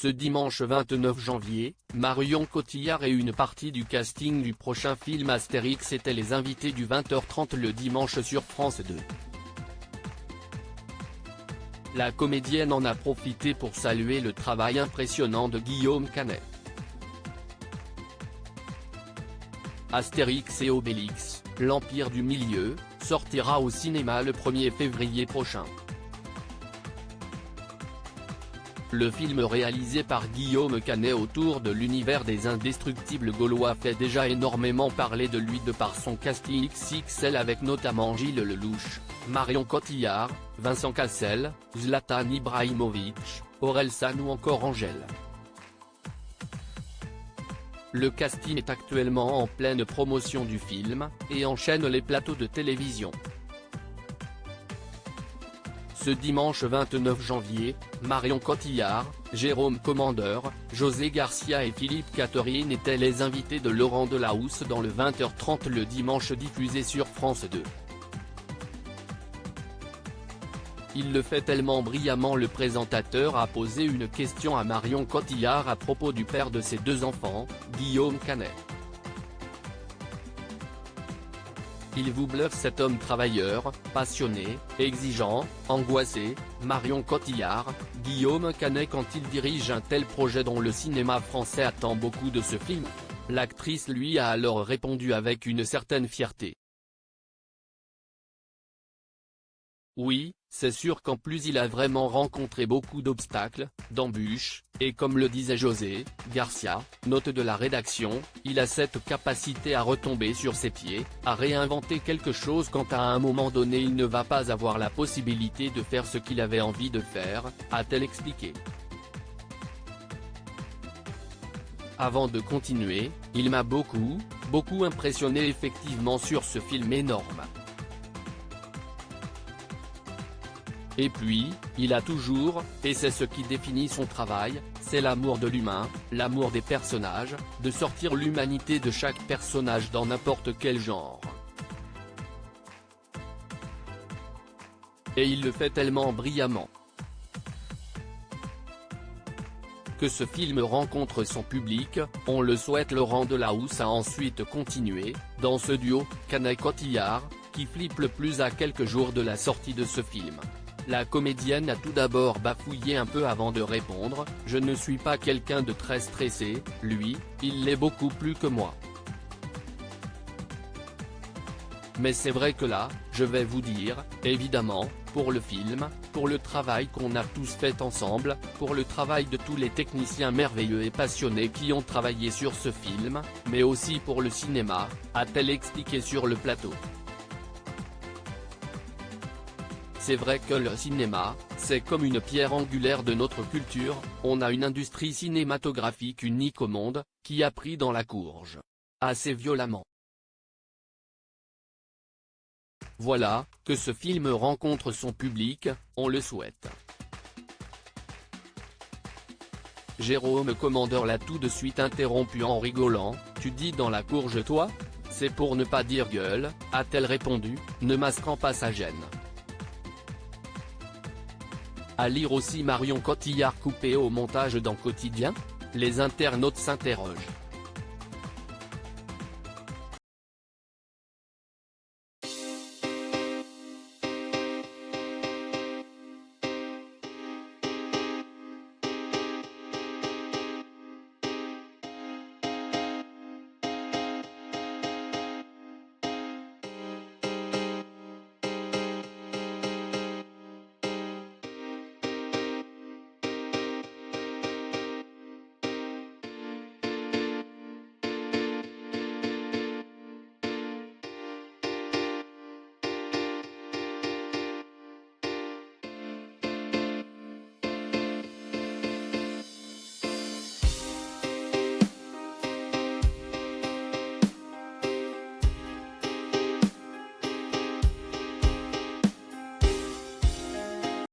Ce dimanche 29 janvier, Marion Cotillard et une partie du casting du prochain film Astérix étaient les invités du 20h30 le dimanche sur France 2. La comédienne en a profité pour saluer le travail impressionnant de Guillaume Canet. Astérix et Obélix, l'Empire du Milieu, sortira au cinéma le 1er février prochain. Le film réalisé par Guillaume Canet autour de l'univers des indestructibles gaulois fait déjà énormément parler de lui de par son casting XXL avec notamment Gilles Lelouch, Marion Cotillard, Vincent Cassel, Zlatan Ibrahimovic, Orelsan ou encore Angèle. Le casting est actuellement en pleine promotion du film, et enchaîne les plateaux de télévision. Ce dimanche 29 janvier, Marion Cotillard, Jérôme Commandeur, José Garcia et Philippe Catherine étaient les invités de Laurent Delahousse dans le 20h30 le dimanche diffusé sur France 2. Il le fait tellement brillamment. Le présentateur a posé une question à Marion Cotillard à propos du père de ses deux enfants, Guillaume Canet. Il vous bluffe cet homme travailleur, passionné, exigeant, angoissé, Marion Cotillard, Guillaume Canet quand il dirige un tel projet dont le cinéma français attend beaucoup de ce film. L'actrice lui a alors répondu avec une certaine fierté. Oui, c'est sûr qu'en plus il a vraiment rencontré beaucoup d'obstacles, d'embûches, et comme le disait José Garcia, note de la rédaction, il a cette capacité à retomber sur ses pieds, à réinventer quelque chose quand à un moment donné il ne va pas avoir la possibilité de faire ce qu'il avait envie de faire, a-t-elle expliqué. Avant de continuer, il m'a beaucoup impressionné effectivement sur ce film énorme. Et puis, il a toujours, et c'est ce qui définit son travail, c'est l'amour de l'humain, l'amour des personnages, de sortir l'humanité de chaque personnage dans n'importe quel genre. Et il le fait tellement brillamment. Que ce film rencontre son public, on le souhaite. Laurent Delahousse a ensuite continué, dans ce duo, Canet-Cotillard, qui flippe le plus à quelques jours de la sortie de ce film. La comédienne a tout d'abord bafouillé un peu avant de répondre « Je ne suis pas quelqu'un de très stressé, lui, il l'est beaucoup plus que moi. Mais c'est vrai que là, je vais vous dire, évidemment, pour le film, pour le travail qu'on a tous fait ensemble, pour le travail de tous les techniciens merveilleux et passionnés qui ont travaillé sur ce film, mais aussi pour le cinéma », a-t-elle expliqué sur le plateau. C'est vrai que le cinéma, c'est comme une pierre angulaire de notre culture, on a une industrie cinématographique unique au monde, qui a pris dans la courge. Assez violemment. Voilà, que ce film rencontre son public, on le souhaite. Jérôme Commandeur l'a tout de suite interrompu en rigolant, « Tu dis dans la courge toi ? C'est pour ne pas dire gueule », a-t-elle répondu, ne masquant pas sa gêne. À lire aussi Marion Cotillard coupée au montage dans Quotidien ? Les internautes s'interrogent.